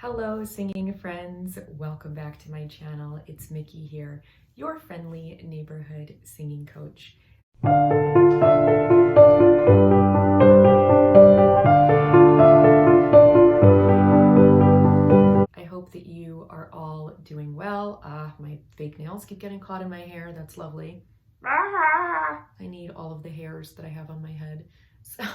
Hello, singing friends. Welcome back to my channel. It's Mickey here, your friendly neighborhood singing coach. I hope that you are all doing well. My fake nails keep getting caught in my hair. That's lovely. I need all of the hairs that I have on my head. So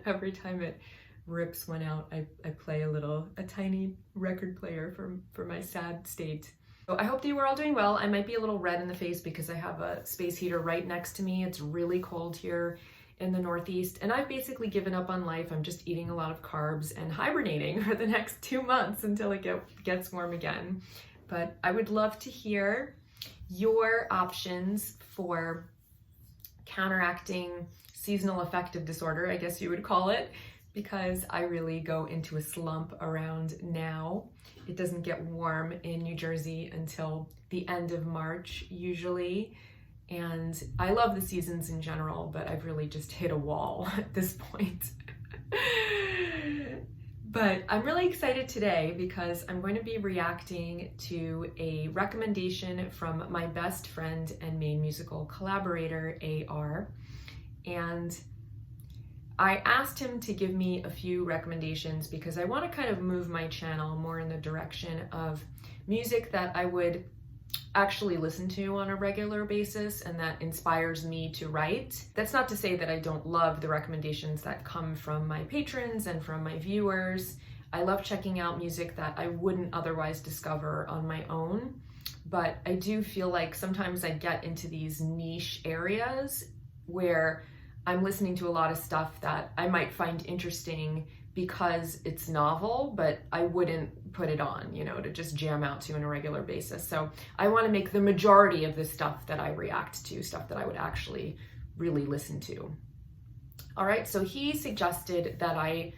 every time it rips one out, I play a tiny record player for my sad state. So I hope that you are all doing well. I might be a little red in the face because I have a space heater right next to me. It's really cold here in the Northeast, and I've basically given up on life. I'm just eating a lot of carbs and hibernating for the next 2 months until it gets warm again. But I would love to hear your options for counteracting seasonal affective disorder, I guess you would call it, because I really go into a slump around now. It doesn't get warm in New Jersey until the end of March usually. And I love the seasons in general, but I've really just hit a wall at this point. But I'm really excited today because I'm going to be reacting to a recommendation from my best friend and main musical collaborator, AR. And I asked him to give me a few recommendations because I want to kind of move my channel more in the direction of music that I would actually listen to on a regular basis and that inspires me to write. That's not to say that I don't love the recommendations that come from my patrons and from my viewers. I love checking out music that I wouldn't otherwise discover on my own, but I do feel like sometimes I get into these niche areas where I'm listening to a lot of stuff that I might find interesting because it's novel, but I wouldn't put it on, to just jam out to on a regular basis. So I want to make the majority of the stuff that I react to, stuff that I would actually really listen to. All right, so he suggested that I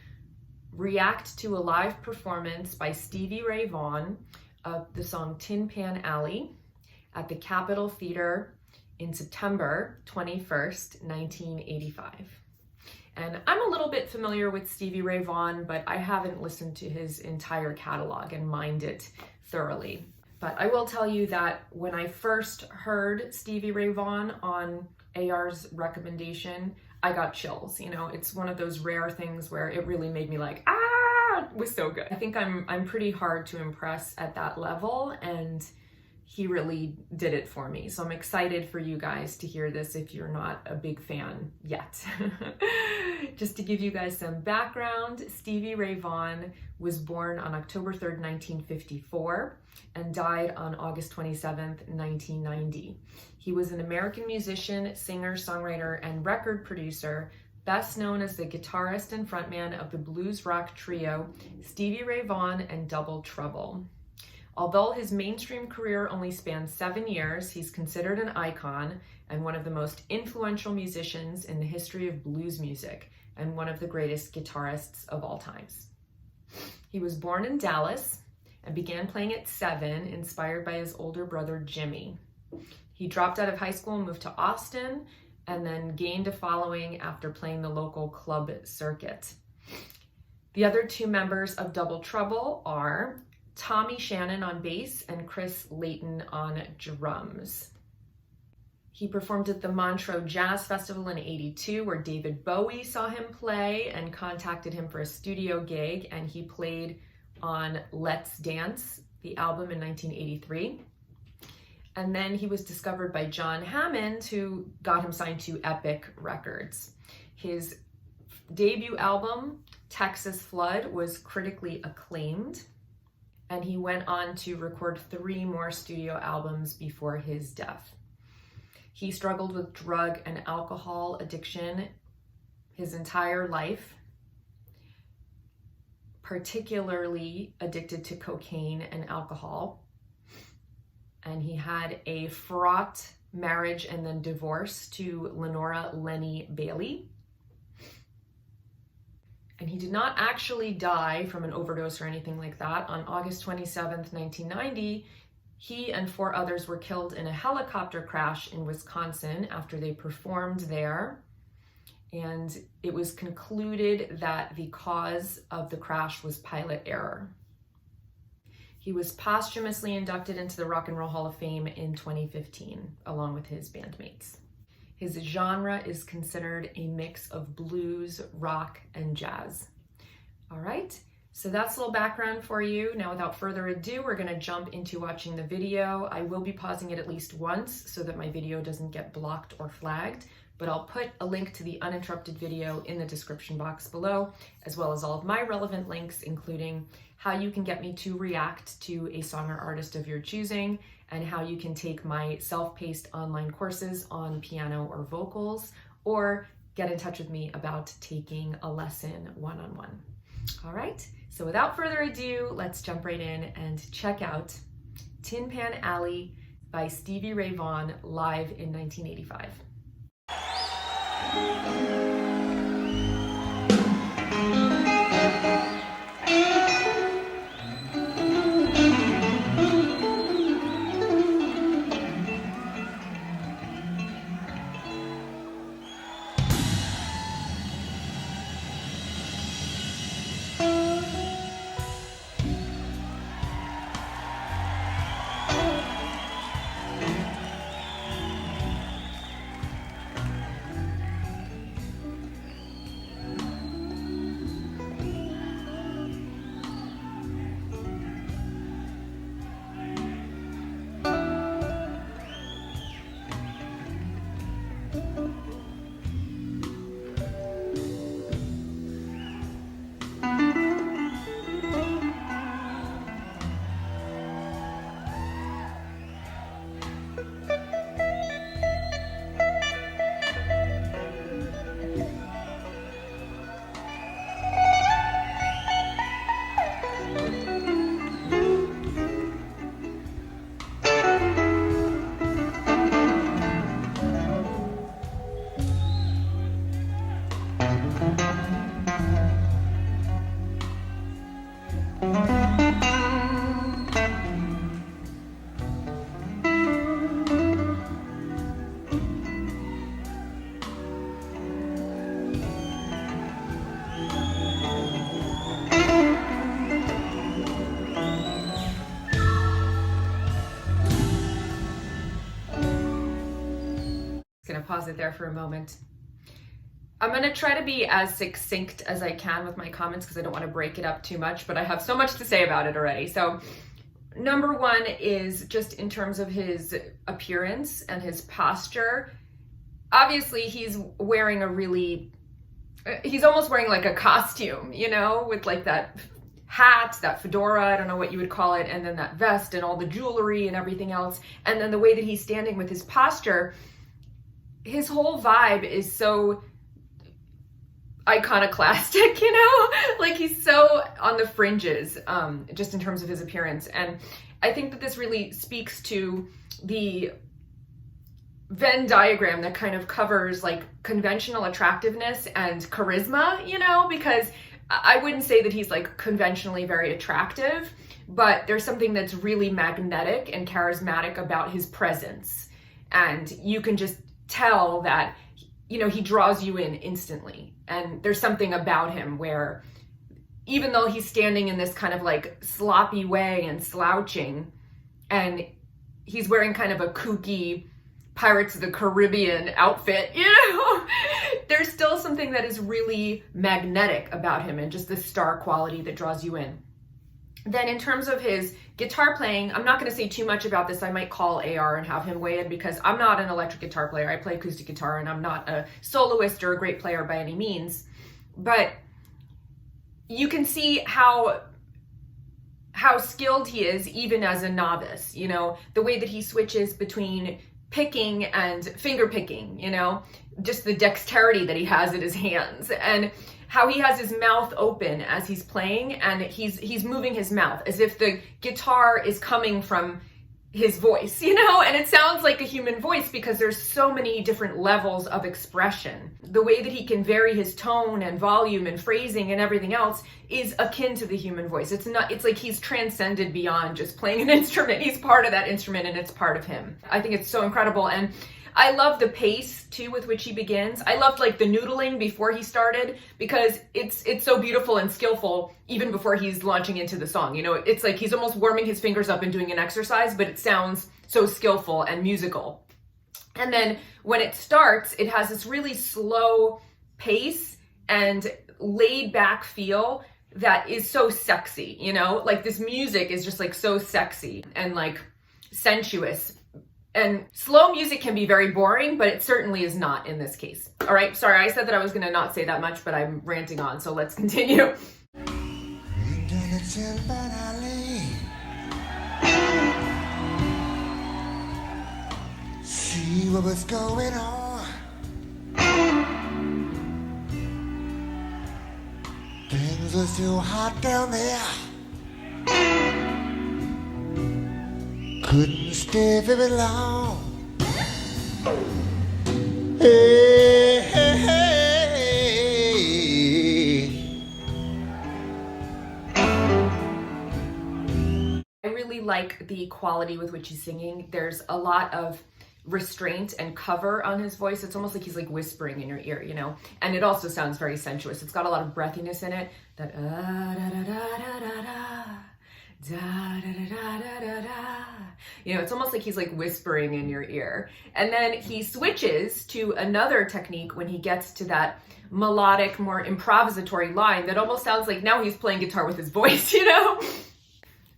react to a live performance by Stevie Ray Vaughan of the song Tin Pan Alley at the Capitol Theatre in September 21st, 1985. And I'm a little bit familiar with Stevie Ray Vaughan, but I haven't listened to his entire catalog and mined it thoroughly. But I will tell you that when I first heard Stevie Ray Vaughan on AR's recommendation, I got chills. It's one of those rare things where it really made me like, it was so good. I think I'm pretty hard to impress at that level, and he really did it for me. So I'm excited for you guys to hear this if you're not a big fan yet. Just to give you guys some background, Stevie Ray Vaughan was born on October 3rd, 1954 and died on August 27th, 1990. He was an American musician, singer, songwriter, and record producer, best known as the guitarist and frontman of the blues rock trio Stevie Ray Vaughan and Double Trouble. Although his mainstream career only spanned 7 years, he's considered an icon and one of the most influential musicians in the history of blues music and one of the greatest guitarists of all times. He was born in Dallas and began playing at 7, inspired by his older brother Jimmy. He dropped out of high school and moved to Austin and then gained a following after playing the local club circuit. The other 2 members of Double Trouble are Tommy Shannon on bass and Chris Layton on drums. He performed at the Montreux Jazz Festival in '82, where David Bowie saw him play and contacted him for a studio gig, and he played on Let's Dance, the album, in 1983. And then he was discovered by John Hammond, who got him signed to Epic Records. His debut album, Texas Flood, was critically acclaimed, and he went on to record 3 more studio albums before his death. He struggled with drug and alcohol addiction his entire life, particularly addicted to cocaine and alcohol. And he had a fraught marriage and then divorce to Lenora Lenny Bailey. And he did not actually die from an overdose or anything like that. On August 27th, 1990, he and 4 others were killed in a helicopter crash in Wisconsin after they performed there. And it was concluded that the cause of the crash was pilot error. He was posthumously inducted into the Rock and Roll Hall of Fame in 2015, along with his bandmates. His genre is considered a mix of blues, rock, and jazz. All right, so that's a little background for you. Now, without further ado, we're gonna jump into watching the video. I will be pausing it at least once so that my video doesn't get blocked or flagged, but I'll put a link to the uninterrupted video in the description box below, as well as all of my relevant links, including how you can get me to react to a song or artist of your choosing, and how you can take my self-paced online courses on piano or vocals, or get in touch with me about taking a lesson one-on-one. All right, so without further ado, let's jump right in and check out Tin Pan Alley by Stevie Ray Vaughan live in 1985. Gonna pause it there for a moment. I'm gonna try to be as succinct as I can with my comments because I don't want to break it up too much, but I have so much to say about it already. So number one is just in terms of his appearance and his posture. Obviously he's wearing he's almost wearing like a costume, you know, with like that hat, that fedora, I don't know what you would call it, and then that vest and all the jewelry and everything else. And then the way that he's standing with his posture, his whole vibe is so iconoclastic, you know, like he's so on the fringes, just in terms of his appearance. And I think that this really speaks to the Venn diagram that kind of covers like conventional attractiveness and charisma, you know, because I wouldn't say that he's like conventionally very attractive, but there's something that's really magnetic and charismatic about his presence. And you can just tell that, you know, he draws you in instantly. And there's something about him where even though he's standing in this kind of like sloppy way and slouching, and he's wearing kind of a kooky Pirates of the Caribbean outfit, you know, there's still something that is really magnetic about him and just the star quality that draws you in. Then in terms of his guitar playing, I'm not going to say too much about this. I might call AR and have him weigh in because I'm not an electric guitar player. I play acoustic guitar and I'm not a soloist or a great player by any means. But you can see how skilled he is even as a novice, you know, the way that he switches between picking and finger picking, you know, just the dexterity that he has in his hands, and how he has his mouth open as he's playing, and he's moving his mouth as if the guitar is coming from his voice, you know, and it sounds like a human voice because there's so many different levels of expression. The way that he can vary his tone and volume and phrasing and everything else is akin to the human voice. It's like he's transcended beyond just playing an instrument. He's part of that instrument and it's part of him. I think it's so incredible. And I love the pace too with which he begins. I loved like the noodling before he started, because it's so beautiful and skillful even before he's launching into the song. You know, it's like he's almost warming his fingers up and doing an exercise, but it sounds so skillful and musical. And then when it starts, it has this really slow pace and laid back feel that is so sexy, you know? Like this music is just like so sexy and like sensuous. And slow music can be very boring, but it certainly is not in this case. All right, sorry, I said that I was gonna not say that much, but I'm ranting on, so let's continue. See what was going on. Things were so hot down there. Couldn't stay very long. Hey, hey, hey. I really like the quality with which he's singing. There's a lot of restraint and cover on his voice. It's almost like he's like whispering in your ear, you know? And it also sounds very sensuous. It's got a lot of breathiness in it. That da da da da da da. Da, da, da, da, da, da, da. You know, it's almost like he's like whispering in your ear. And then he switches to another technique when he gets to that melodic, more improvisatory line that almost sounds like now he's playing guitar with his voice, you know?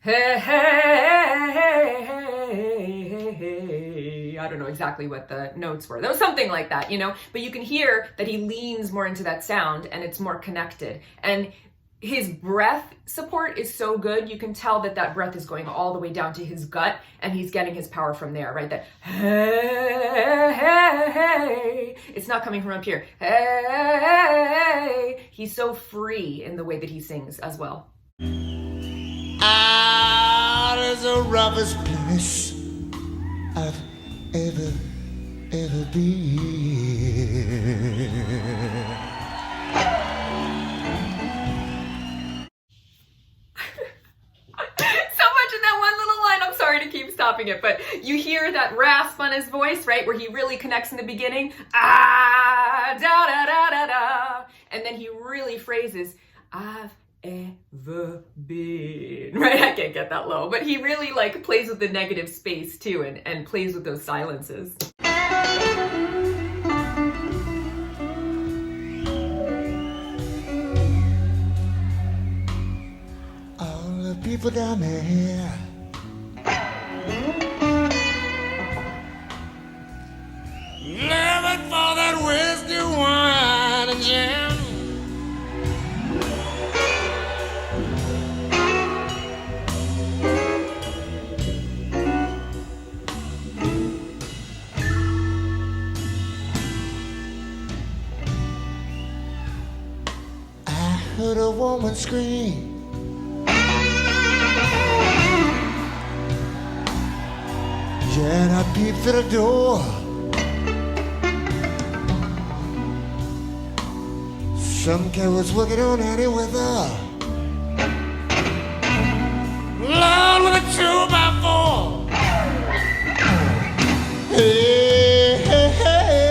Hey, hey, hey, hey, hey. I don't know exactly what the notes were. There was something like that, you know? But you can hear that he leans more into that sound and it's more connected. And his breath support is so good. You can tell that that breath is going all the way down to his gut and he's getting his power from there, right? That hey, hey, hey. It's not coming from up here. Hey, hey. He's so free in the way that he sings as well. Out is the roughest place I've ever been. To keep stopping it, but you hear that rasp on his voice, right, where he really connects in the beginning, ah, da da da da da, and then he really phrases, I've ever been, right? I can't get that low, but he really like plays with the negative space too, and plays with those silences. All the people down there living for that whiskey, wine, and jam. I heard a woman scream. Yeah, and I peeped through the door. Some kid was working on any weather. Lord, with a 2x4. Hey, hey, hey.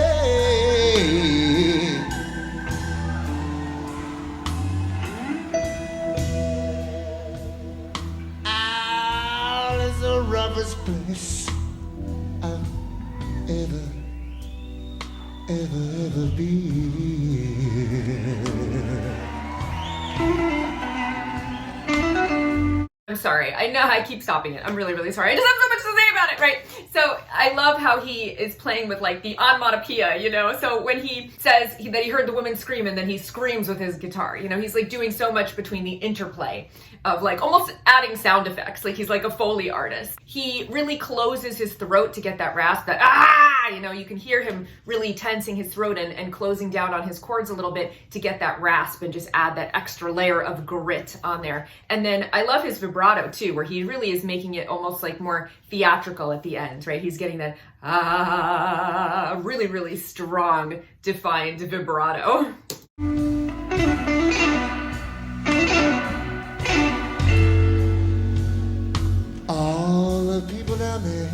Out is the roughest place I've ever be. I'm sorry. I know I keep stopping it. I'm really, really sorry. I just have so much to say about it, right? So I love how he is playing with like the onomatopoeia, you know? So when he says that he heard the woman scream and then he screams with his guitar, you know, he's like doing so much between the interplay of like almost adding sound effects. Like he's like a Foley artist. He really closes his throat to get that rasp, that you know, you can hear him really tensing his throat and closing down on his chords a little bit to get that rasp and just add that extra layer of grit on there. And then I love his vibrato too, where he really is making it almost like more theatrical at the end, right? He's getting that really, really strong, defined vibrato. All the people down there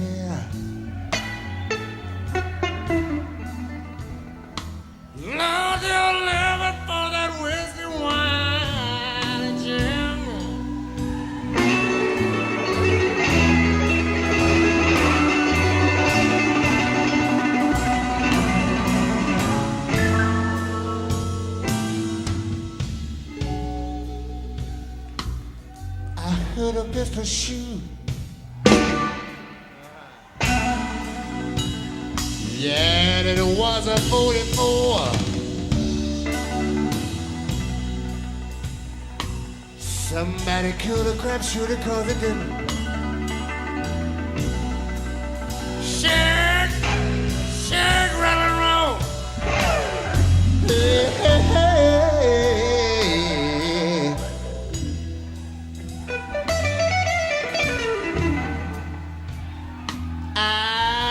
I heard a pistol shoot. Yeah, it was a 44. Somebody killed a crap shooter cause it didn't. Shake, shake, roll and roll. Hey, hey, hey.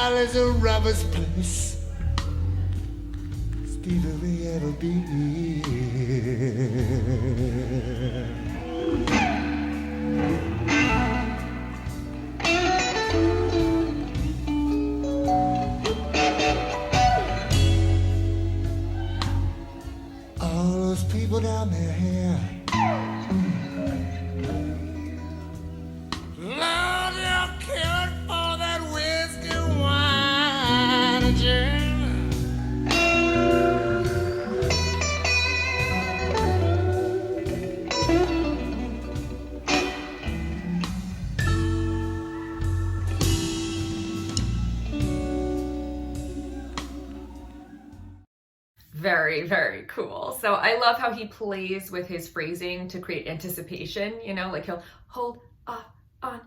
There's a robber's place. Stevie Ray ever be. All those people down there here. Lord, you're killing for that whiskey, wine, and gin. Very, very cool. So I love how he plays with his phrasing to create anticipation, you know, like he'll hold off on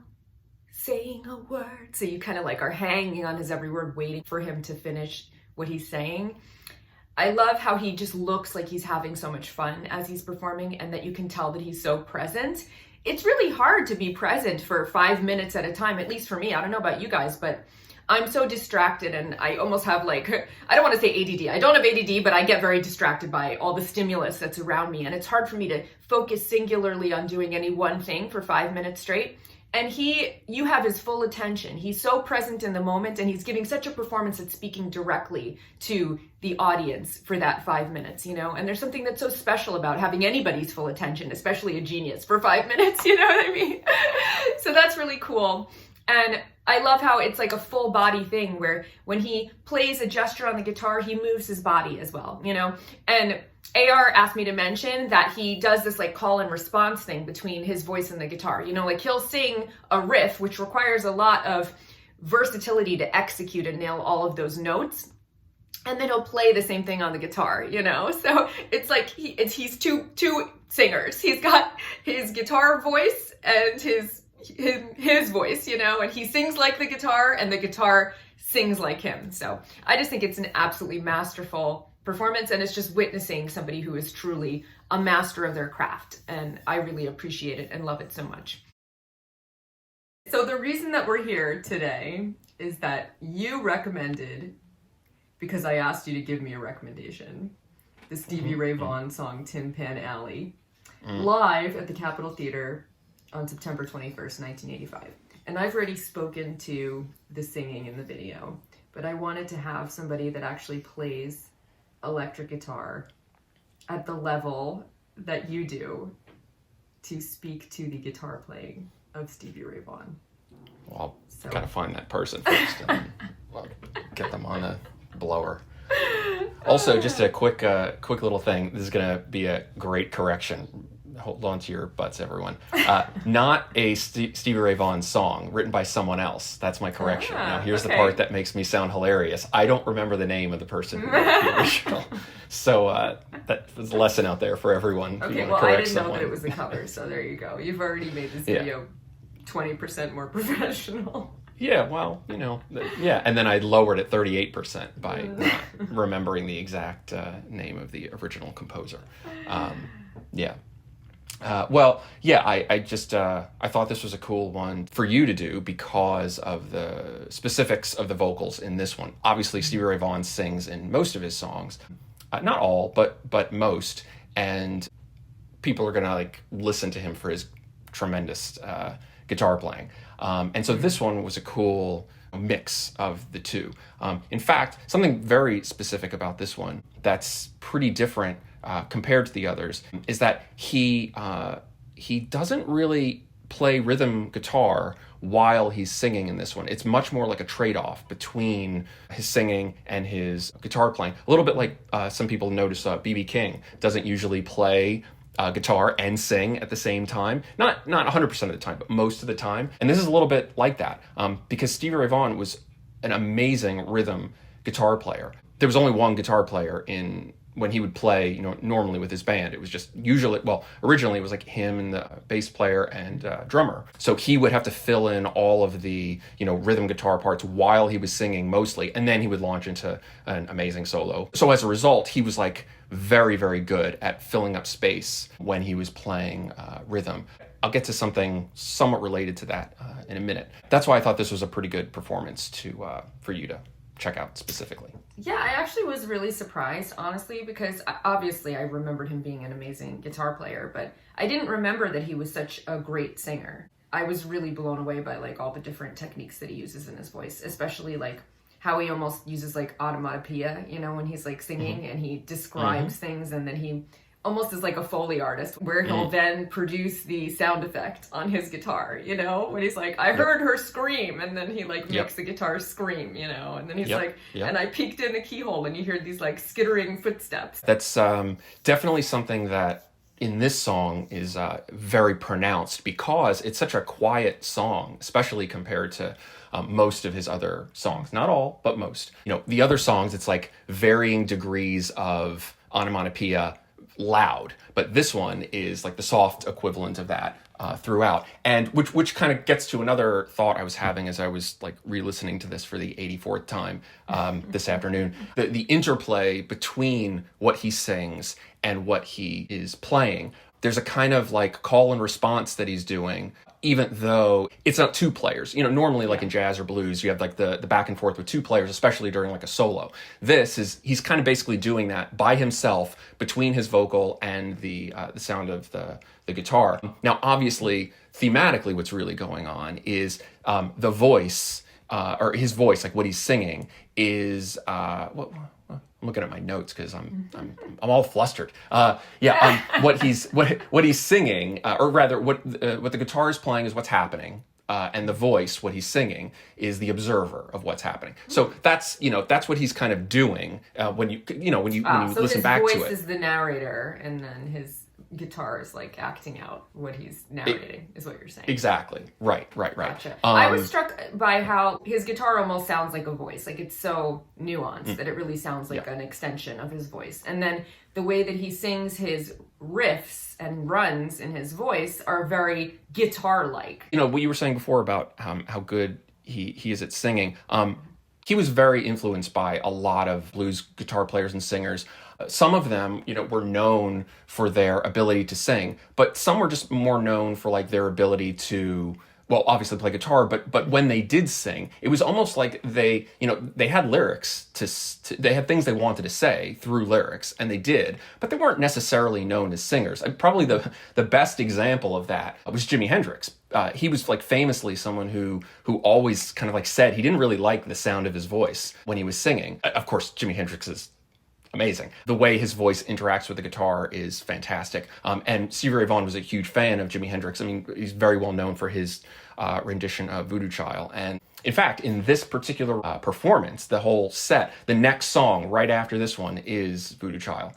saying a word. So you kind of like are hanging on his every word, waiting for him to finish what he's saying. I love how he just looks like he's having so much fun as he's performing, and that you can tell that he's so present. It's really hard to be present for 5 minutes at a time, at least for me. I don't know about you guys, but I'm so distracted, and I almost have like, I don't want to say ADD. I don't have ADD, but I get very distracted by all the stimulus that's around me. And it's hard for me to focus singularly on doing any one thing for 5 minutes straight. And you have his full attention. He's so present in the moment, and he's giving such a performance that's speaking directly to the audience for that 5 minutes, you know? And there's something that's so special about having anybody's full attention, especially a genius, for 5 minutes, you know what I mean? So that's really cool. And I love how it's like a full body thing where when he plays a gesture on the guitar, he moves his body as well, you know? And AR asked me to mention that he does this like call and response thing between his voice and the guitar. You know, like he'll sing a riff, which requires a lot of versatility to execute and nail all of those notes. And then he'll play the same thing on the guitar, you know? So it's like he's two singers. He's got his guitar voice and his voice, you know, and he sings like the guitar and the guitar sings like him. So I just think it's an absolutely masterful performance, and it's just witnessing somebody who is truly a master of their craft. And I really appreciate it and love it so much. So the reason that we're here today is that you recommended, because I asked you to give me a recommendation, the Stevie Ray Vaughan song Tin Pan Alley, live at the Capitol Theatre on September 21st, 1985. And I've already spoken to the singing in the video, but I wanted to have somebody that actually plays electric guitar at the level that you do to speak to the guitar playing of Stevie Ray Vaughan. Well, I'll gotta find that person first and get them on a blower. Also, just a quick little thing. This is gonna be a great correction. Hold on to your butts, everyone. Not a Stevie Ray Vaughan song written by someone else. That's my correction. Now, here's the part that makes me sound hilarious. I don't remember the name of the person who wrote the original. So that was a lesson out there for everyone. Okay, well, I didn't know that it was a cover, so there you go. You've already made this video 20% more professional. Yeah, well, you know, and then I lowered it 38% by not remembering the exact name of the original composer. I thought this was a cool one for you to do because of the specifics of the vocals in this one. Obviously, Stevie Ray Vaughan sings in most of his songs, not all, but most, and people are gonna like listen to him for his tremendous guitar playing. And so this one was a cool mix of the two. In fact, something very specific about this one that's pretty different compared to the others is that he doesn't really play rhythm guitar while he's singing in this one. It's much more like a trade-off between his singing and his guitar playing. A little bit like some people notice B.B. King doesn't usually play guitar and sing at the same time. Not 100% of the time, but most of the time. And this is a little bit like that because Stevie Ray Vaughan was an amazing rhythm guitar player. There was only one guitar player when he would play, normally with his band. It was just originally it was like him and the bass player and drummer. So he would have to fill in all of the, rhythm guitar parts while he was singing mostly, and then he would launch into an amazing solo. So as a result, he was like very, very good at filling up space when he was playing rhythm. I'll get to something somewhat related to that in a minute. That's why I thought this was a pretty good performance for you to check out specifically. Yeah, I actually was really surprised, honestly, because obviously I remembered him being an amazing guitar player, but I didn't remember that he was such a great singer. I was really blown away by like all the different techniques that he uses in his voice, especially like how he almost uses like onomatopoeia, when he's like singing and he describes things, and then he almost is like a Foley artist where he'll then produce the sound effect on his guitar, when he's like, I heard her scream, and then he like makes the guitar scream, and then he's like, and I peeked in the keyhole, and you hear these like skittering footsteps. That's definitely something that in this song is very pronounced because it's such a quiet song, especially compared to most of his other songs. Not all, but most. The other songs, it's like varying degrees of onomatopoeia, loud, but this one is like the soft equivalent of that throughout, and which kind of gets to another thought I was having as I was like re-listening to this for the 84th time this afternoon. The interplay between what he sings and what he is playing. There's a kind of like call and response that he's doing, even though it's not two players. Normally like in jazz or blues, you have like the back and forth with two players, especially during like a solo. He's kind of basically doing that by himself between his vocal and the sound of the guitar. Now, obviously, thematically, what's really going on is the voice, or his voice, like what he's singing, is I'm looking at my notes because I'm all flustered. What he's singing, or rather, what the guitar is playing is what's happening, and the voice, what he's singing, is the observer of what's happening. So that's what he's kind of doing when you listen back to it. So his voice is the narrator, and then his guitar is like acting out what he's narrating, is what you're saying. Exactly. Right. Gotcha. I was struck by how his guitar almost sounds like a voice. Like it's so nuanced that it really sounds like an extension of his voice. And then the way that he sings his riffs and runs in his voice are very guitar-like. What you were saying before about how good he is at singing. He was very influenced by a lot of blues guitar players and singers. Some of them, were known for their ability to sing, but some were just more known for like their ability to, well, obviously play guitar, but when they did sing, it was almost like they had lyrics they had things they wanted to say through lyrics, and they did, but they weren't necessarily known as singers. And probably the best example of that was Jimi Hendrix. He was like famously someone who always kind of like said he didn't really like the sound of his voice when he was singing. Of course, Jimi Hendrix is amazing. The way his voice interacts with the guitar is fantastic. And Stevie Ray Vaughan was a huge fan of Jimi Hendrix. I mean, he's very well known for his rendition of Voodoo Child. And in fact, in this particular performance, the whole set, the next song right after this one is Voodoo Child,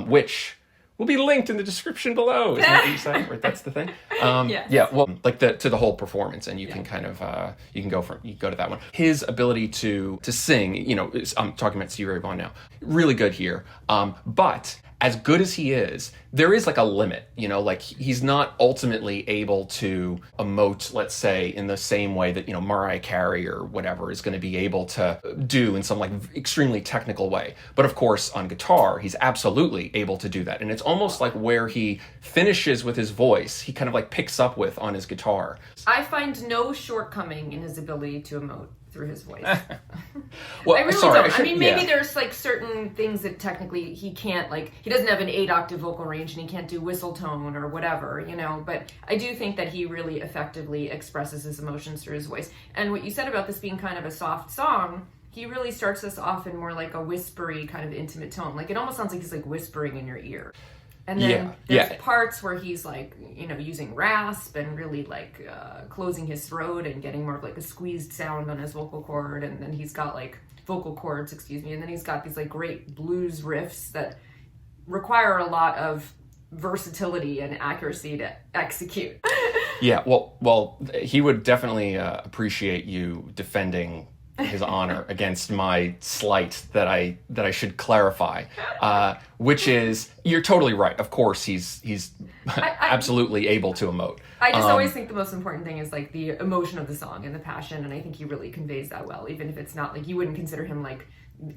which will be linked in the description below. Isn't that what you say? Right, that's the thing. Yes. Yeah. Well, like to the whole performance, and you can kind of you can go to that one. His ability to sing, I'm talking about Stevie Ray Vaughan now, really good here. But as good as he is, there is like a limit, like he's not ultimately able to emote, let's say, in the same way that, Mariah Carey or whatever is going to be able to do in some like extremely technical way. But of course, on guitar, he's absolutely able to do that. And it's almost like where he finishes with his voice, he kind of like picks up with on his guitar. I find no shortcoming in his ability to emote through his voice. Well, I really sorry, don't. I mean, maybe there's like certain things that technically he can't, like, he doesn't have an 8-octave vocal range and he can't do whistle tone or whatever, but I do think that he really effectively expresses his emotions through his voice. And what you said about this being kind of a soft song, he really starts us off in more like a whispery kind of intimate tone. Like it almost sounds like he's like whispering in your ear. And then there's parts where he's like, using rasp and really like closing his throat and getting more of like a squeezed sound on his vocal cord. And then he's got like vocal cords, and then he's got these like great blues riffs that require a lot of versatility and accuracy to execute. Yeah, well, he would definitely appreciate you defending his honor against my slight that I should clarify, which is, you're totally right. Of course, he's absolutely able to emote. I just always think the most important thing is like the emotion of the song and the passion, and I think he really conveys that well, even if it's not like, you wouldn't consider him like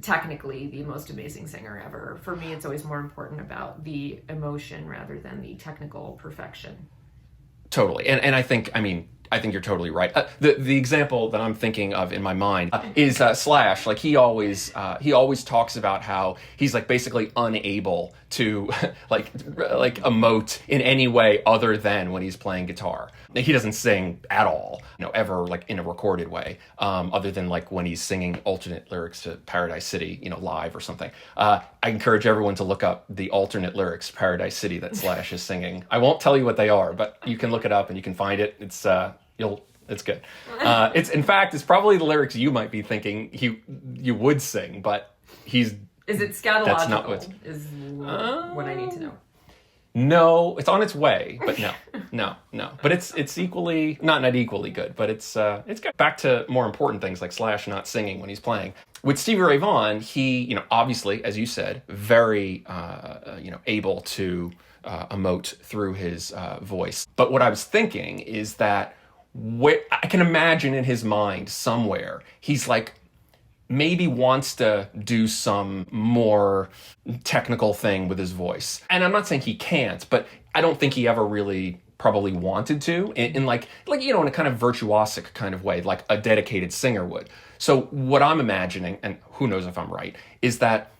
technically the most amazing singer ever. For me, it's always more important about the emotion rather than the technical perfection. Totally, and I think you're totally right. The example that I'm thinking of in my mind is Slash. Like he always talks about how he's like basically unable to like emote in any way other than when he's playing guitar. He doesn't sing at all, ever like in a recorded way, other than like when he's singing alternate lyrics to Paradise City, live or something. I encourage everyone to look up the alternate lyrics to Paradise City that Slash is singing. I won't tell you what they are, but you can look it up and you can find it. It's good. It's probably the lyrics you might be thinking you would sing, but he's. Is it scatological? That's not what I need to know. No, it's on its way, but no. But it's equally not equally good, but it's good. Back to more important things like Slash not singing when he's playing. With Stevie Ray Vaughan, he, obviously, as you said, very able to emote through his voice. But what I was thinking is that I can imagine in his mind somewhere he's like maybe wants to do some more technical thing with his voice. And I'm not saying he can't, but I don't think he ever really probably wanted to in like in a kind of virtuosic kind of way, like a dedicated singer would. So what I'm imagining, and who knows if I'm right, is that,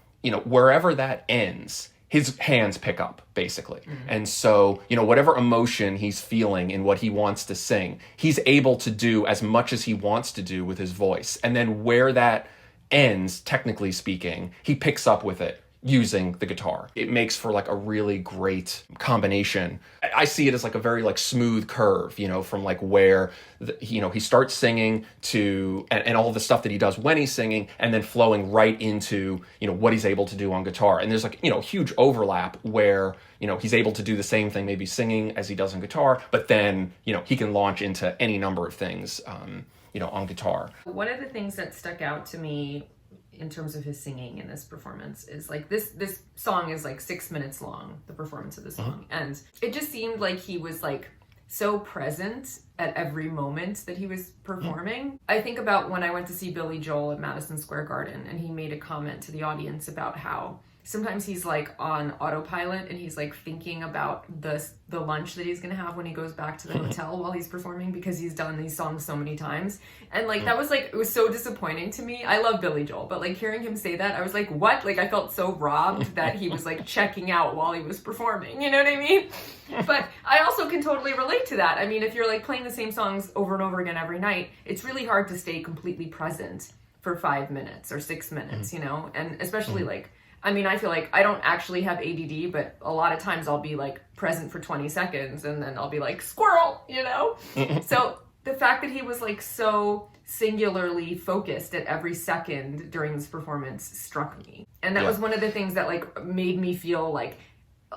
wherever that ends, his hands pick up, basically. Mm-hmm. And so, whatever emotion he's feeling in what he wants to sing, he's able to do as much as he wants to do with his voice. And then where that ends, technically speaking, he picks up with it using the guitar. It makes for like a really great combination. I see it as like a very like smooth curve, from like where, he starts singing to, and all the stuff that he does when he's singing, and then flowing right into, what he's able to do on guitar. And there's like, huge overlap where, he's able to do the same thing, maybe singing as he does on guitar, but then, he can launch into any number of things, on guitar. One of the things that stuck out to me in terms of his singing in this performance is like this song is like 6 minutes long, the performance of the song. Mm-hmm. And it just seemed like he was like so present at every moment that he was performing. Mm-hmm. I think about when I went to see Billy Joel at Madison Square Garden, and he made a comment to the audience about how sometimes he's like on autopilot and he's like thinking about the lunch that he's gonna have when he goes back to the hotel while he's performing, because he's done these songs so many times. And like that was like, it was so disappointing to me. I love Billy Joel, but like hearing him say that, I was like, what? Like I felt so robbed that he was like checking out while he was performing, you know what I mean? But I also can totally relate to that. I mean, if you're like playing the same songs over and over again every night, it's really hard to stay completely present for 5 minutes or 6 minutes, and especially like, I feel like I don't actually have ADD, but a lot of times I'll be like present for 20 seconds and then I'll be like, squirrel, So the fact that he was like so singularly focused at every second during this performance struck me. And that was one of the things that like made me feel like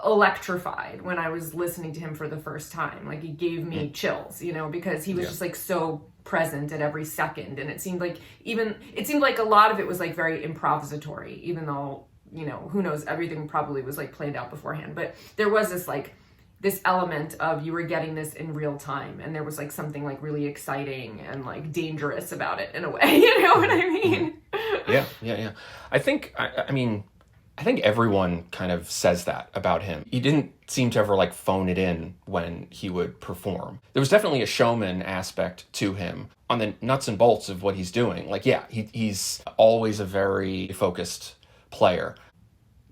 electrified when I was listening to him for the first time. Like it gave me chills, because he was just like so present at every second. And it seemed like a lot of it was like very improvisatory, even though, who knows, everything probably was like planned out beforehand. But there was this element of you were getting this in real time, and there was like something like really exciting and like dangerous about it in a way. You know what I mean? Yeah. I think everyone kind of says that about him. He didn't seem to ever like phone it in when he would perform. There was definitely a showman aspect to him on the nuts and bolts of what he's doing. Like, he's always a very focused player.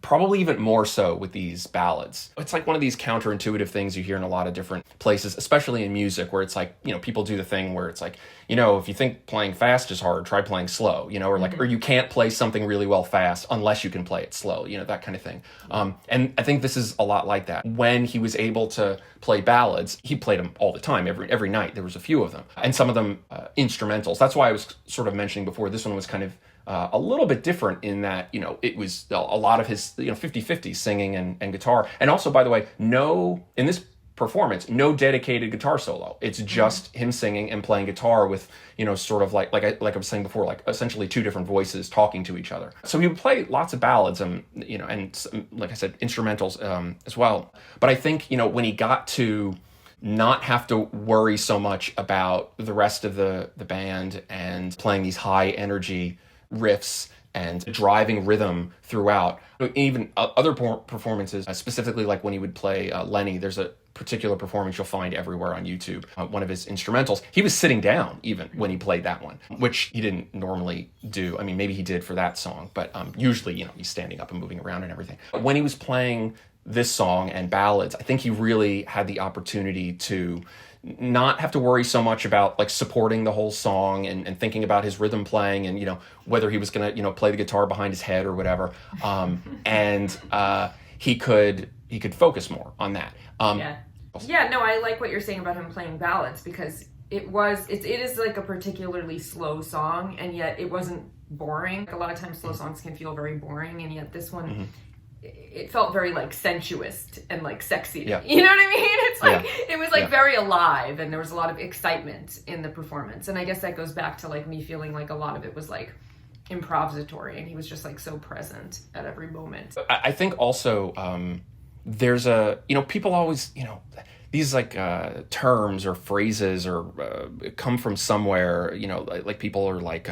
Probably even more so with these ballads. It's like one of these counterintuitive things you hear in a lot of different places, especially in music, where it's like, people do the thing where it's like, if you think playing fast is hard, try playing slow, or like, or you can't play something really well fast unless you can play it slow, that kind of thing. And I think this is a lot like that. When he was able to play ballads, he played them all the time, every night. There was a few of them, and some of them instrumentals. That's why I was sort of mentioning before, this one was kind of a little bit different in that, it was a lot of his, 50-50 singing and guitar. And also, by the way, in this performance, no dedicated guitar solo. It's just him singing and playing guitar with, sort of like I was saying before, like essentially two different voices talking to each other. So he would play lots of ballads and, and like I said, instrumentals as well. But I think, when he got to not have to worry so much about the rest of the band and playing these high energy riffs and driving rhythm throughout, even other performances, specifically like when he would play Lenny, there's a particular performance you'll find everywhere on YouTube, one of his instrumentals. He was sitting down even when he played that one, which he didn't normally do. I mean, maybe he did for that song, but usually, he's standing up and moving around and everything. When he was playing this song and ballads, I think he really had the opportunity to not have to worry so much about like supporting the whole song and thinking about his rhythm playing and, whether he was going to, play the guitar behind his head or whatever. He could focus more on that. No, I like what you're saying about him playing ballads, because it is like a particularly slow song, and yet it wasn't boring. A lot of times slow songs can feel very boring, and yet this one, it felt very like sensuous and like sexy. Yeah. You know what I mean? It's like, it was like very alive, and there was a lot of excitement in the performance. And I guess that goes back to like me feeling like a lot of it was like improvisatory, and he was just like so present at every moment. I think also, there's people always, these like terms or phrases or come from somewhere, like people are like,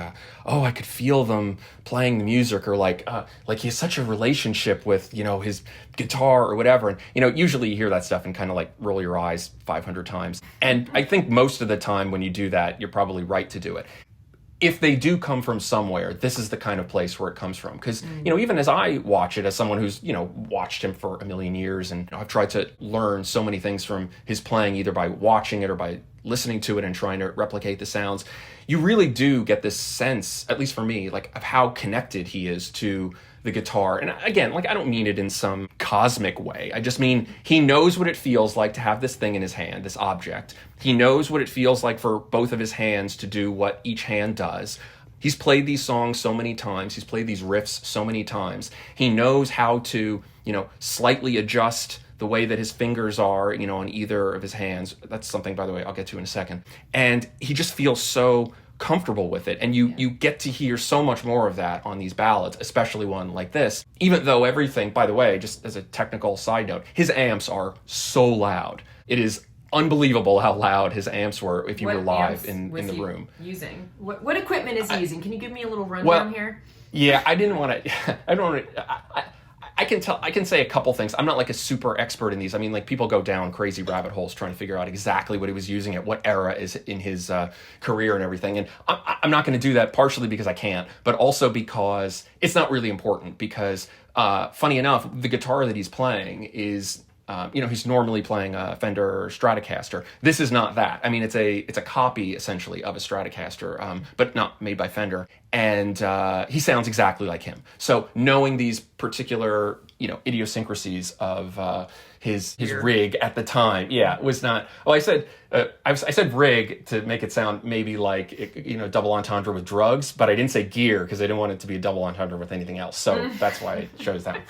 I could feel them playing the music, or like he has such a relationship with, his guitar or whatever. And, usually you hear that stuff and kind of like roll your eyes 500 times. And I think most of the time when you do that, you're probably right to do it. If they do come from somewhere, this is the kind of place where it comes from. Because, even as I watch it, as someone who's, watched him for a million years, and I've tried to learn so many things from his playing, either by watching it or by listening to it and trying to replicate the sounds, you really do get this sense, at least for me, like of how connected he is to the guitar. And again, like I don't mean it in some cosmic way. I just mean he knows what it feels like to have this thing in his hand, this object. He knows what it feels like for both of his hands to do what each hand does. He's played these songs so many times. He's played these riffs so many times. He knows how to, slightly adjust the way that his fingers are, on either of his hands. That's something, by the way, I'll get to in a second. And he just feels so comfortable with it, and you get to hear so much more of that on these ballads, especially one like this. Even though everything, by the way, just as a technical side note, his amps are so loud. It is unbelievable how loud his amps were if you were live in the room. Using what equipment is he using? Can you give me a little rundown here? Yeah, I didn't want to. I can say a couple things. I'm not like a super expert in these. I mean, like people go down crazy rabbit holes trying to figure out exactly what he was using at what era is in his career and everything. And I'm not going to do that, partially because I can't, but also because it's not really important. Because funny enough, the guitar that he's playing is, he's normally playing a Fender Stratocaster. This is not that. I mean, it's a copy essentially of a Stratocaster, but not made by Fender. And he sounds exactly like him. So knowing these particular, idiosyncrasies of his rig at the time, was not. Oh, I said rig to make it sound maybe like double entendre with drugs, but I didn't say gear because I didn't want it to be a double entendre with anything else. So that's why I chose that.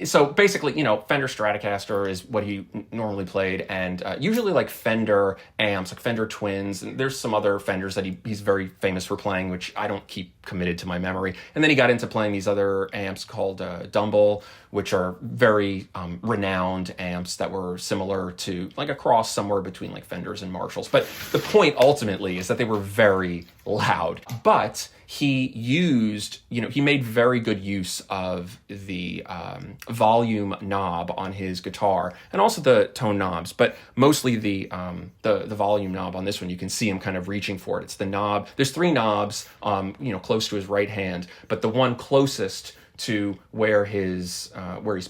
So basically, Fender Stratocaster is what he normally played, and usually like Fender amps, like Fender Twins, and there's some other Fenders that he's very famous for playing, which I don't keep committed to my memory. And then he got into playing these other amps called Dumble, which are very renowned amps that were similar to like a cross somewhere between like Fenders and Marshalls. But the point ultimately is that they were very loud. But he used, he made very good use of the volume knob on his guitar and also the tone knobs, but mostly the volume knob on this one. You can see him kind of reaching for it. It's the knob. There's three knobs, close to his right hand, but the one closest to where he's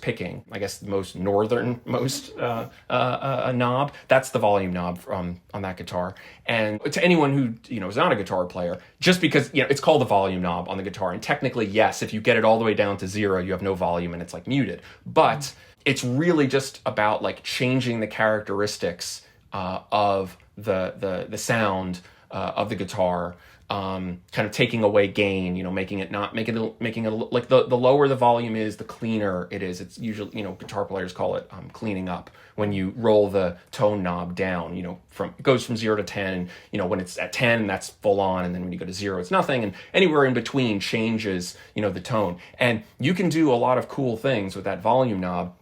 picking, I guess the most northernmost knob, that's the volume knob on that guitar. And to anyone who is not a guitar player, just because it's called the volume knob on the guitar, and technically yes, if you get it all the way down to 0, you have no volume and it's like muted. But it's really just about like changing the characteristics of the sound of the guitar, kind of taking away gain, making it like the lower the volume is, the cleaner it is. It's usually, guitar players call it cleaning up. When you roll the tone knob down, it goes from 0 to 10, and, when it's at 10, that's full on. And then when you go to 0, it's nothing. And anywhere in between changes, the tone. And you can do a lot of cool things with that volume knob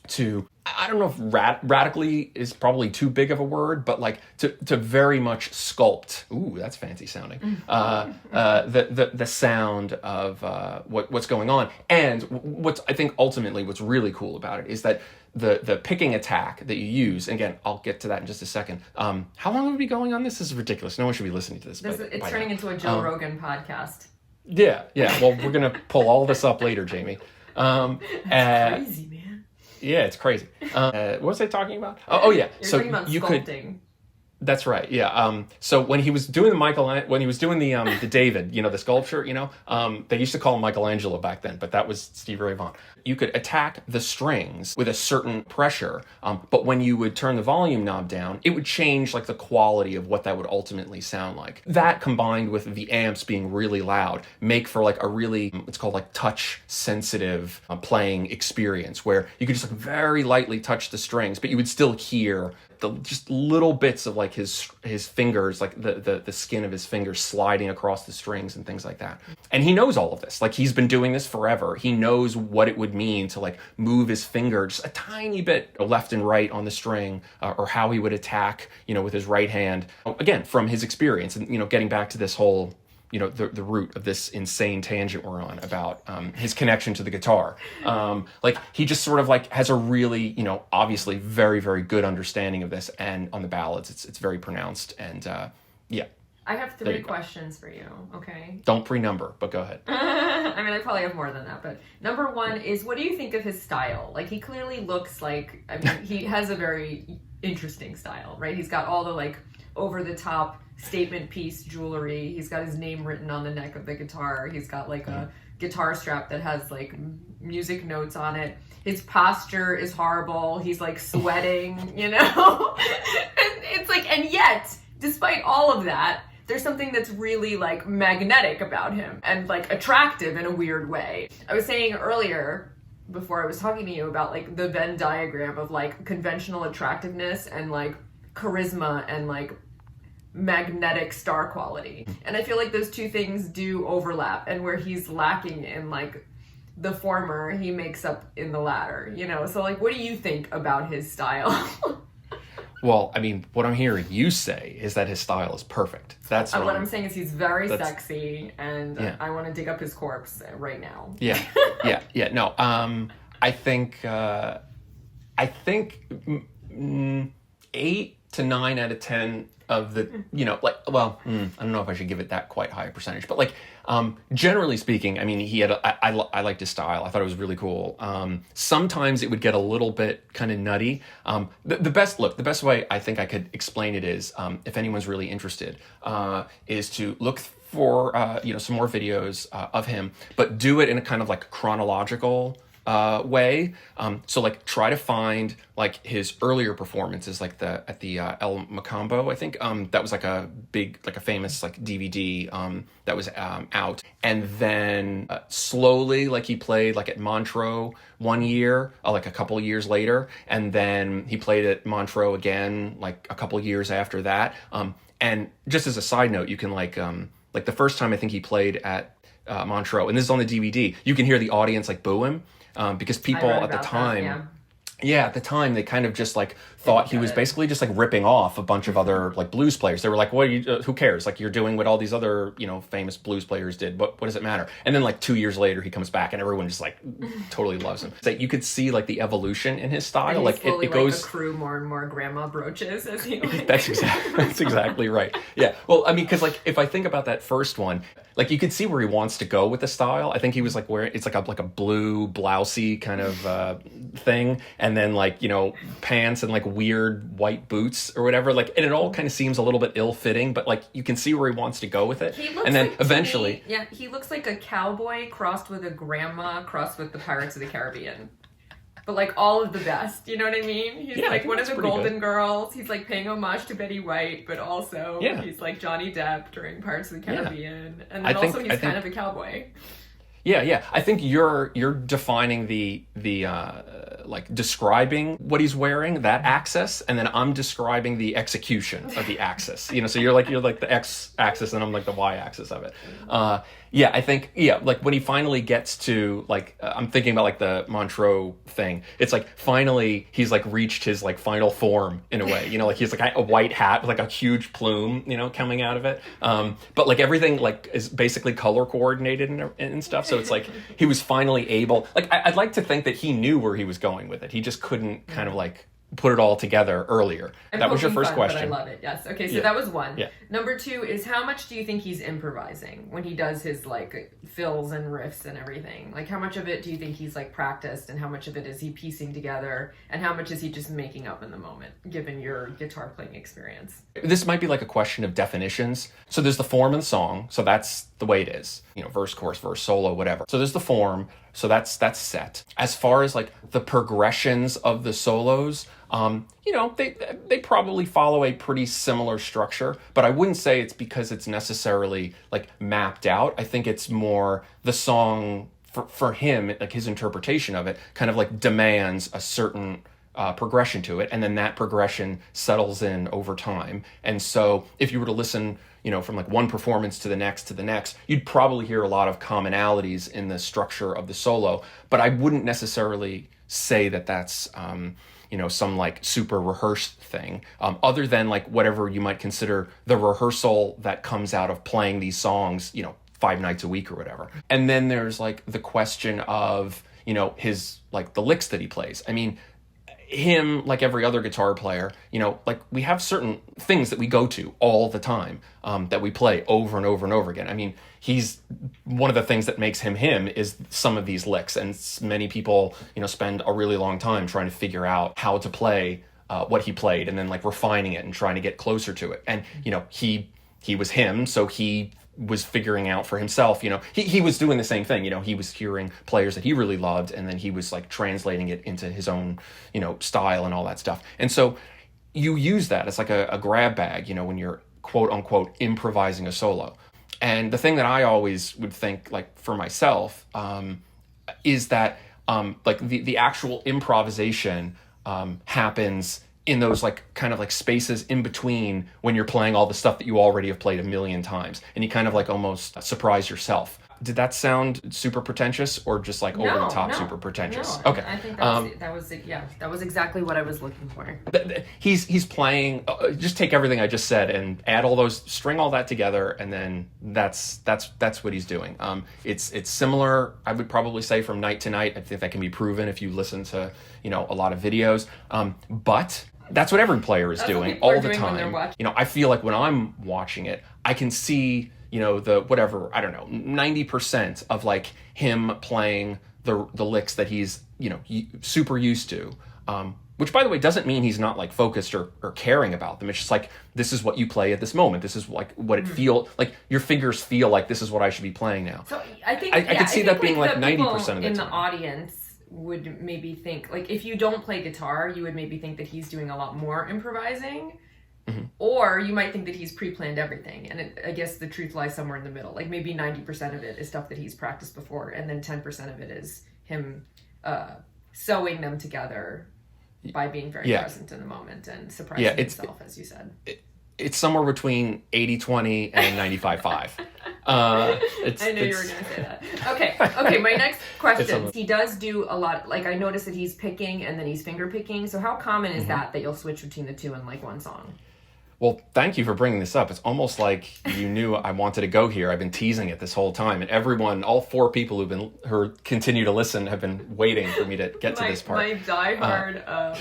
to, I don't know if radically is probably too big of a word, but like to very much sculpt. Ooh, that's fancy sounding. The sound of what's going on. And I think ultimately what's really cool about it is that the picking attack that you use, and again, I'll get to that in just a second. How long will we be going on this? This is ridiculous. No one should be listening to this. It's turning into a Joe Rogan podcast. Yeah. Well, we're going to pull all this up later, Jamie. That's crazy, man. Yeah, it's crazy. What was I talking about? Oh yeah. You're talking about sculpting. That's right. Yeah. So when he was doing the David, the sculpture, they used to call him Michelangelo back then, but that was Stevie Ray Vaughan. You could attack the strings with a certain pressure, but when you would turn the volume knob down, it would change like the quality of what that would ultimately sound like. That combined with the amps being really loud make for like a really, it's called like touch sensitive playing experience, where you could just like very lightly touch the strings, but you would still hear just little bits of like his fingers, like the skin of his fingers sliding across the strings and things like that. And he knows all of this. Like, he's been doing this forever. He knows what it would mean to like move his finger just a tiny bit left and right on the string, or how he would attack, with his right hand. Again, from his experience, and getting back to this whole, the root of this insane tangent we're on about his connection to the guitar. Like, he just sort of like has a really, obviously very, very good understanding of this. And on the ballads, it's very pronounced. And yeah. I have 3 questions for you, okay? Don't pre-number, but go ahead. I mean, I probably have more than that, but number 1 is, what do you think of his style? Like, he clearly looks like, he has a very interesting style, right? He's got all the like over-the-top statement piece jewelry. He's got his name written on the neck of the guitar. He's got like a guitar strap that has like music notes on it. His posture is horrible. He's like sweating, and it's like, and yet, despite all of that, there's something that's really like magnetic about him and like attractive in a weird way. I was saying earlier, before I was talking to you, about like the Venn diagram of like conventional attractiveness and like charisma and like magnetic star quality. And I feel like those two things do overlap, and where he's lacking in like the former, he makes up in the latter, So like, what do you think about his style? Well, I mean, what I'm hearing you say is that his style is perfect. That's what I'm saying is he's very sexy, and I want to dig up his corpse right now. Yeah. No, I think 8 to 9 out of 10 of the, I don't know if I should give it that quite high a percentage, but like, generally speaking, I mean, he had, I liked his style. I thought it was really cool. Sometimes it would get a little bit kind of nutty. The best way I think I could explain it is, if anyone's really interested, is to look for, some more videos of him, but do it in a kind of like chronological way. So like, try to find like his earlier performances, like at the El Macambo, I think, that was like a big, like a famous like DVD that was out. And then slowly, like, he played like at Montreux one year, like a couple of years later, and then he played at Montreux again like a couple of years after that. And just as a side note, you can like the first time I think he played at Montreux, and this is on the DVD, you can hear the audience like boo him. Because people at the time, at the time, they kind of just like thought he was basically just like ripping off a bunch of other like blues players. They were like, "What? Who cares? Like, you're doing what all these other famous blues players did. What does it matter?" And then like 2 years later, he comes back and everyone just like totally loves him. So you could see like the evolution in his style. And like it goes accrue more and more grandma brooches as he. That's exactly right. Yeah. Well, I mean, because like if I think about that first one, like, you could see where he wants to go with the style. I think he was like wearing, it's like a blue blousey kind of thing, and then like pants and like weird white boots or whatever. Like, and it all kind of seems a little bit ill-fitting, but like you can see where he wants to go with it. And then eventually, he looks like a cowboy crossed with a grandma crossed with the Pirates of the Caribbean. but like all of the best. You know what I mean? He's Yeah, I like think one of that's the pretty Golden good. Girls. He's like paying homage to Betty White, but also Yeah. he's like Johnny Depp during Parts of the Caribbean, and I then think- also he's kind of a cowboy. Yeah. I think you're defining the like describing what he's wearing, that axis, and then I'm describing the execution of the axis. You know, so you're like the X axis and I'm like the Y axis of it. Yeah, I think like when he finally gets to like I'm thinking about like the Montreux thing. It's like finally he's like reached his like final form in a way. You know, like he's like a white hat with like a huge plume, you know, coming out of it. But like everything like is basically color coordinated and stuff. So it's like he was finally able. Like I'd like to think that he knew where he was going with it. He just couldn't kind of like put it all together earlier. That was your first fun, question. But I love it. Yes. Okay, so Yeah. that was one. Yeah. Number two is how much do you think he's improvising when he does his like fills and riffs and everything? Like how much of it do you think he's like practiced and how much of it is he piecing together and how much is he just making up in the moment given your guitar playing experience? This might be like a question of definitions. So there's the form of the song. So that's the way it is. You know, verse, chorus, verse, solo, whatever. So there's the form. So that's set. As far as like the progressions of the solos, you know, they probably follow a pretty similar structure, but I wouldn't say it's because it's necessarily like mapped out. I think it's more the song for him, like his interpretation of it kind of like demands a certain progression to it, and then that progression settles in over time. And so if you were to listen, you know, from like one performance to the next, you'd probably hear a lot of commonalities in the structure of the solo, but I wouldn't necessarily say that that's, you know, some like super rehearsed thing, other than like whatever you might consider the rehearsal that comes out of playing these songs, you know, 5 nights a week or whatever. And then there's like the question of, you know, his, like the licks that he plays. I mean, him, like every other guitar player, you know, like we have certain things that we go to all the time, that we play over and over and over again. I mean, he's one of the things that makes him is some of these licks, and many people, you know, spend a really long time trying to figure out how to play what he played, and then like refining it and trying to get closer to it. And you know, he was him, so he was figuring out for himself, you know, he was doing the same thing, you know, he was hearing players that he really loved, and then he was like translating it into his own, you know, style and all that stuff. And so you use that as like a grab bag, you know, when you're quote unquote improvising a solo. And the thing that I always would think, like for myself, is that like the actual improvisation happens in those like kind of like spaces in between when you're playing all the stuff that you already have played a million times, and you kind of like almost surprise yourself. Did that sound super pretentious or just like over the top super pretentious? No, Okay. I think that was exactly what I was looking for. He's playing, just take everything I just said and add all those, string all that together, and then that's what he's doing. It's similar, I would probably say, from night to night. I think that can be proven if you listen to, you know, a lot of videos. But that's what every player is doing all the time. You know, I feel like when I'm watching it, I can see, you know, the whatever, I don't know, 90% of like him playing the licks that he's, you know, super used to. Which, by the way, doesn't mean he's not like focused or caring about them. It's just like, this is what you play at this moment. This is like what it feels like. Your fingers feel like this is what I should be playing now. So I think I could see that being like 90% of the in the time. audience would maybe think, like, if you don't play guitar, you would maybe think that he's doing a lot more improvising. Mm-hmm. Or you might think that he's pre-planned everything, and I guess the truth lies somewhere in the middle. Like maybe 90% of it is stuff that he's practiced before, and then 10% of it is him sewing them together by being very present in the moment and surprising himself, as you said. It's somewhere between 80-20 and 95-5. I knew you were going to say that. Okay, my next question. He does do a lot, like I noticed that he's picking and then he's finger picking. So how common is that you'll switch between the two in like one song? Well, thank you for bringing this up. It's almost like you knew I wanted to go here. I've been teasing it this whole time, and everyone, all 4 people who continue to listen, have been waiting for me to get to this part. My diehard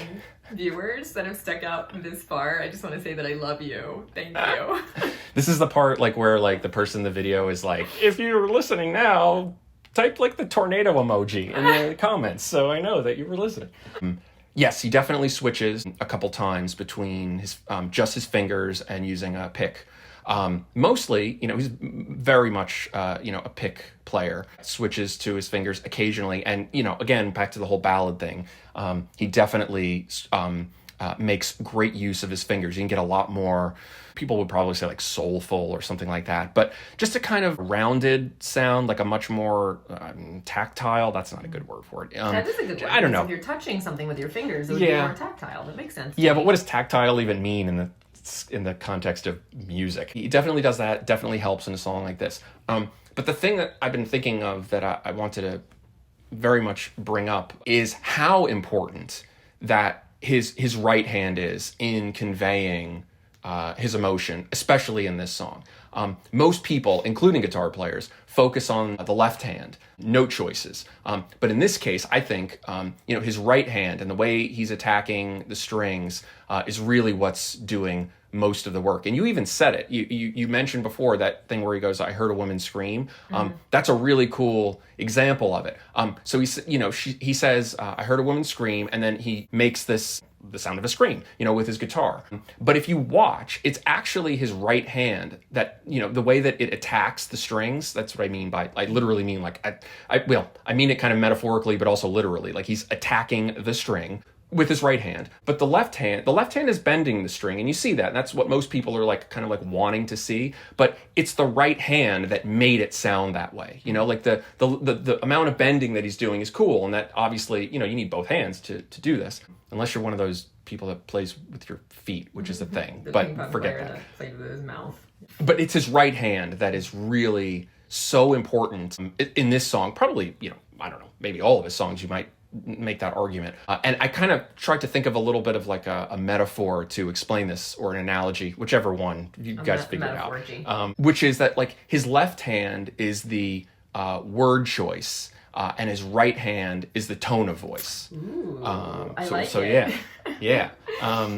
viewers that have stuck out this far, I just want to say that I love you. Thank you. This is the part like where like the person in the video is like, if you're listening now, type like the tornado emoji in the comments so I know that you were listening. Yes, he definitely switches a couple times between his just his fingers and using a pick. Mostly, you know, he's very much, a pick player, switches to his fingers occasionally. And, again, back to the whole ballad thing, he definitely makes great use of his fingers. You can get a lot more, people would probably say like soulful or something like that, but just a kind of rounded sound, like a much more tactile, that's not a good word for it. That is a good word. I don't know. If you're touching something with your fingers, it would be more tactile. That makes sense. Yeah, but what does tactile even mean in the context of music? He definitely does that, definitely helps in a song like this. But the thing that I've been thinking of that I wanted to very much bring up is how important that his right hand is in conveying his emotion, especially in this song. Most people, including guitar players, focus on the left hand, note choices. But in this case, I think, his right hand and the way he's attacking the strings is really what's doing most of the work. And you even said it. You mentioned before that thing where he goes, "I heard a woman scream." That's a really cool example of it. So he says, "I heard a woman scream," and then he makes the sound of a scream, with his guitar. But if you watch, it's actually his right hand that, the way that it attacks the strings, that's what I mean by, I literally mean like, I mean it kind of metaphorically, but also literally, like he's attacking the string with his right hand. But the left hand is bending the string, and you see that. And that's what most people are like, kind of like wanting to see. But it's the right hand that made it sound that way. Like the amount of bending that he's doing is cool, and that obviously, you need both hands to do this. Unless you're one of those people that plays with your feet, which is a thing. But forget that. Played with his mouth. But it's his right hand that is really so important in this song. Probably, I don't know, maybe all of his songs you might make that argument. And I kind of tried to think of a little bit of like a metaphor to explain this, or an analogy, whichever one you guys figure it out. Which is that like his left hand is the word choice, and his right hand is the tone of voice. Ooh, I like it. Yeah.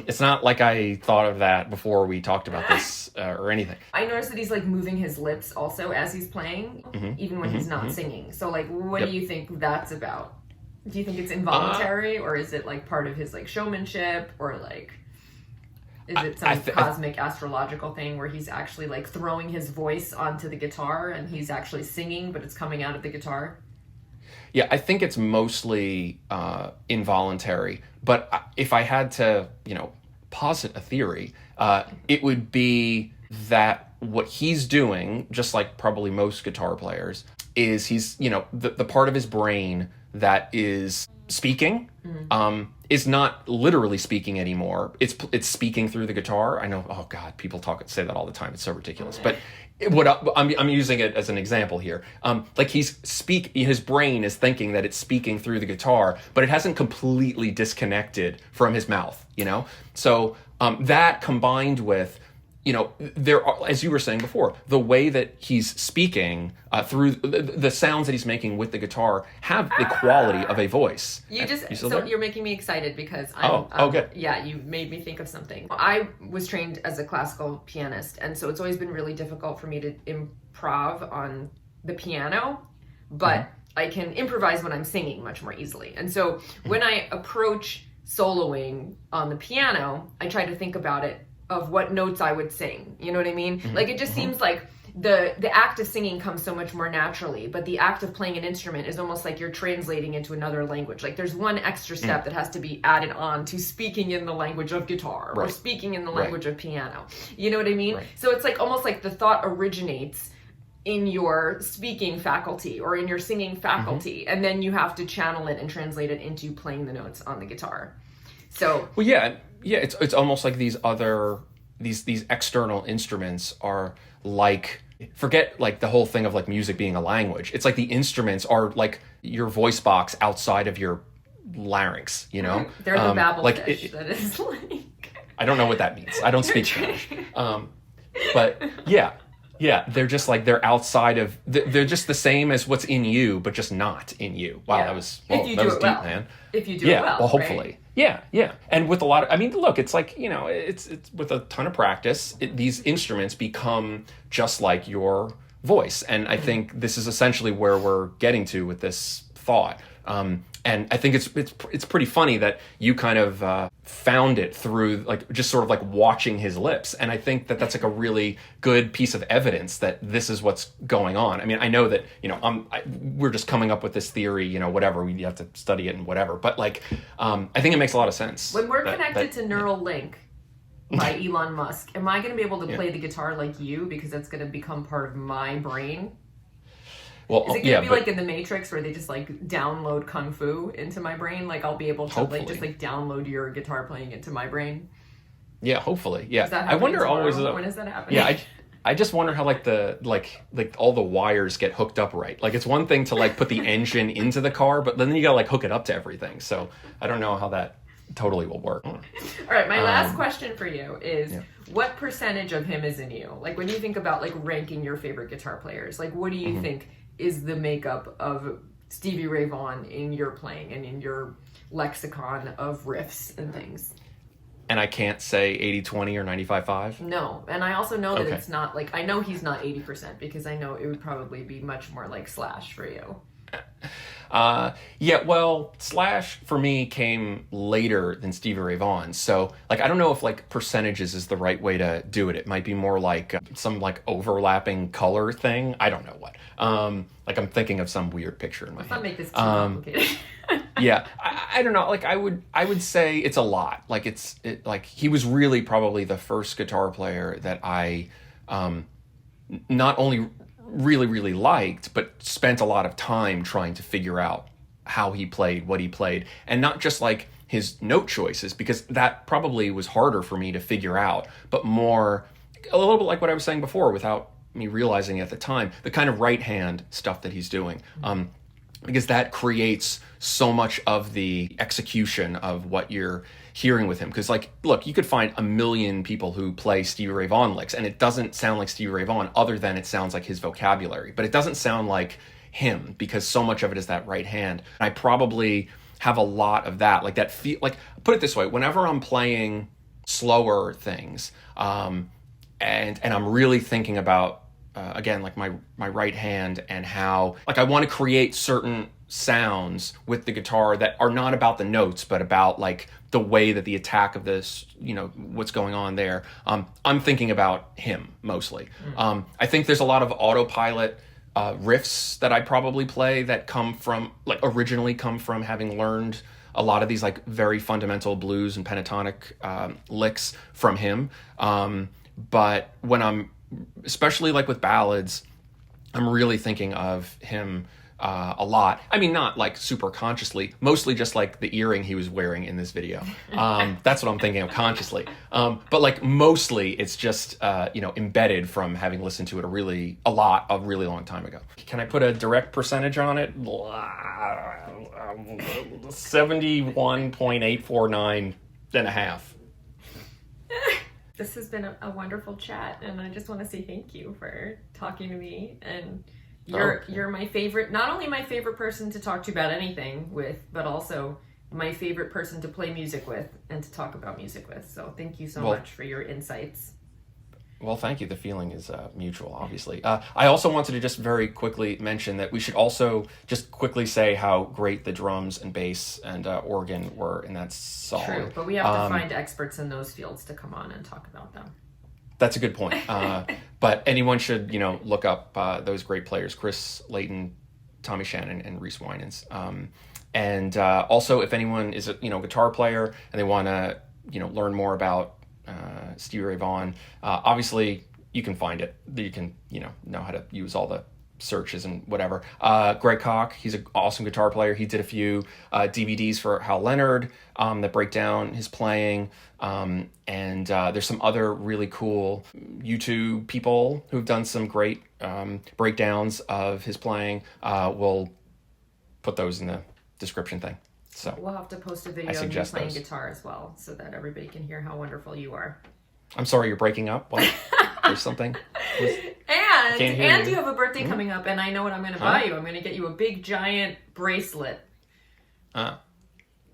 It's not like I thought of that before we talked about this or anything. I noticed that he's like moving his lips also as he's playing, even when he's not singing. So like, what do you think that's about? Do you think it's involuntary, or is it like part of his like showmanship, or like, is it some cosmic astrological thing where he's actually like throwing his voice onto the guitar and he's actually singing, but it's coming out of the guitar? Yeah, I think it's mostly involuntary. But if I had to, posit a theory, it would be that what he's doing, just like probably most guitar players, is he's, the part of his brain that is speaking is not literally speaking anymore. It's speaking through the guitar. I know, oh God, people say that all the time. It's so ridiculous. But I'm using it as an example here. Like his brain is thinking that it's speaking through the guitar, but it hasn't completely disconnected from his mouth, So that combined with, there are, as you were saying before, the way that he's speaking through the sounds that he's making with the guitar have the quality of a voice. You're making me excited because good. Yeah, you made me think of something. I was trained as a classical pianist, and so it's always been really difficult for me to improv on the piano, but I can improvise when I'm singing much more easily. And so when I approach soloing on the piano, I try to think about it of what notes I would sing. You know what I mean? Like it just seems like the act of singing comes so much more naturally, but the act of playing an instrument is almost like you're translating into another language. Like there's one extra step that has to be added on to speaking in the language of guitar or speaking in the language of piano. You know what I mean? So it's like almost like the thought originates in your speaking faculty or in your singing faculty, and then you have to channel it and translate it into playing the notes on the guitar. So it's almost like these external instruments are like, forget like the whole thing of like music being a language. It's like the instruments are like your voice box outside of your larynx, They're the babblefish that is like... I don't know what that means. I don't speak Spanish. But they're just like, they're outside of, they're just the same as what's in you, but just not in you. Wow, that was deep, man. If you do it well. Well, hopefully. Right? Yeah. And with a lot of, look, it's like, it's with a ton of practice, these instruments become just like your voice. And I think this is essentially where we're getting to with this thought. And I think it's pretty funny that you kind of found it through like just sort of like watching his lips. And I think that that's like a really good piece of evidence that this is what's going on. I mean, I know that, you know, we're just coming up with this theory, you know, whatever, we have to study it and whatever. But like, I think it makes a lot of sense. When we're connected to Neuralink by Elon Musk, am I going to be able to play the guitar like you? Because that's going to become part of my brain. Well, is it going to be like in the Matrix where they just like download kung fu into my brain? Like I'll be able to like just like download your guitar playing into my brain? Yeah, hopefully. Yeah. I wonder always when is that happening? Yeah, I just wonder how like the like all the wires get hooked up right. Like it's one thing to like put the engine into the car, but then you got to like hook it up to everything. So I don't know how that totally will work. All right, my last question for you is what percentage of him is in you? Like when you think about like ranking your favorite guitar players, like what do you think is the makeup of Stevie Ray Vaughan in your playing and in your lexicon of riffs and things? And I can't say 80-20 or 95-5? No, and I also know that it's not like, I know he's not 80% because I know it would probably be much more like Slash for you. Yeah, well, Slash for me came later than Stevie Ray Vaughan. So, like, I don't know if like percentages is the right way to do it. It might be more like some like overlapping color thing. I don't know what. Like I'm thinking of some weird picture in my head. Let's not make this too complicated. Yeah, I don't know. Like I would say it's a lot. Like like he was really probably the first guitar player that I not only really liked, but spent a lot of time trying to figure out how he played, what he played, and not just like his note choices, because that probably was harder for me to figure out, but more a little bit like what I was saying before without me realizing at the time, the kind of right hand stuff that he's doing. Because that creates so much of the execution of what you're hearing with him. Because, like, look, you could find a million people who play Stevie Ray Vaughan licks, and it doesn't sound like Stevie Ray Vaughan other than it sounds like his vocabulary. But it doesn't sound like him because so much of it is that right hand. And I probably have a lot of that. Like, like, put it this way, whenever I'm playing slower things, and I'm really thinking about, again, like my right hand and how, like, I want to create certain sounds with the guitar that are not about the notes, but about like the way that the attack of this, you know, what's going on there. I'm thinking about him mostly. I think there's a lot of autopilot riffs that I probably play that originally come from having learned a lot of these like very fundamental blues and pentatonic licks from him. But when I'm, especially like with ballads, I'm really thinking of him a lot. I mean, not like super consciously, mostly just like the earring he was wearing in this video. That's what I'm thinking of consciously. But like mostly it's just, embedded from having listened to it a really long time ago. Can I put a direct percentage on it? 71.849 and a half. This has been a wonderful chat, and I just want to say thank you for talking to me. And you're my favorite, not only my favorite person to talk to about anything with, but also my favorite person to play music with and to talk about music with. So thank you so much for your insights. Well, thank you. The feeling is mutual, obviously. I also wanted to just very quickly mention that we should also just quickly say how great the drums and bass and organ were in that song. True, but we have to find experts in those fields to come on and talk about them. That's a good point. But anyone should, look up those great players, Chris Layton, Tommy Shannon, and Reese Winans. And also, if anyone is a guitar player and they want to learn more about Stevie Ray Vaughan, obviously you can find it. You can know how to use all the searches and whatever. Greg Koch, he's an awesome guitar player. He did a few DVDs for Hal Leonard that break down his playing. And there's some other really cool YouTube people who've done some great breakdowns of his playing. We'll put those in the description thing. So we'll have to post a video of you playing guitar as well, so that everybody can hear how wonderful you are. I'm sorry, you're breaking up. What? There's something. And you have a birthday coming up, and I know what I'm going to buy you. I'm going to get you a big giant bracelet. That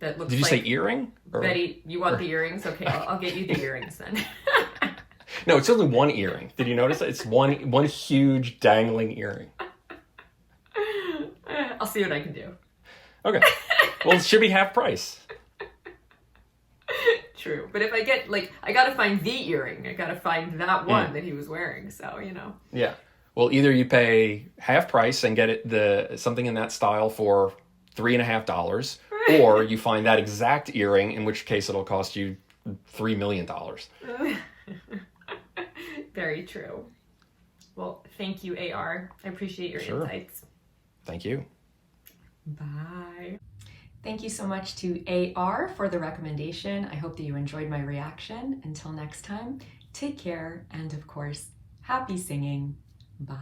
looks. Did you say earring? Betty, you want the earrings? Okay, I'll get you the earrings then. No, it's only one earring. Did you notice it? It's one huge dangling earring. I'll see what I can do. Okay. Well, it should be half price. True. But if I get, like, I gotta find the earring. I gotta find that one that he was wearing. So, you know. Yeah. Well, either you pay half price and get it something in that style for $3.50, or you find that exact earring, in which case it'll cost you $3 million. Very true. Well, thank you, AR. I appreciate your insights. Thank you. Bye. Thank you so much to AR for the recommendation. I hope that you enjoyed my reaction. Until next time, take care, and of course, happy singing. Bye.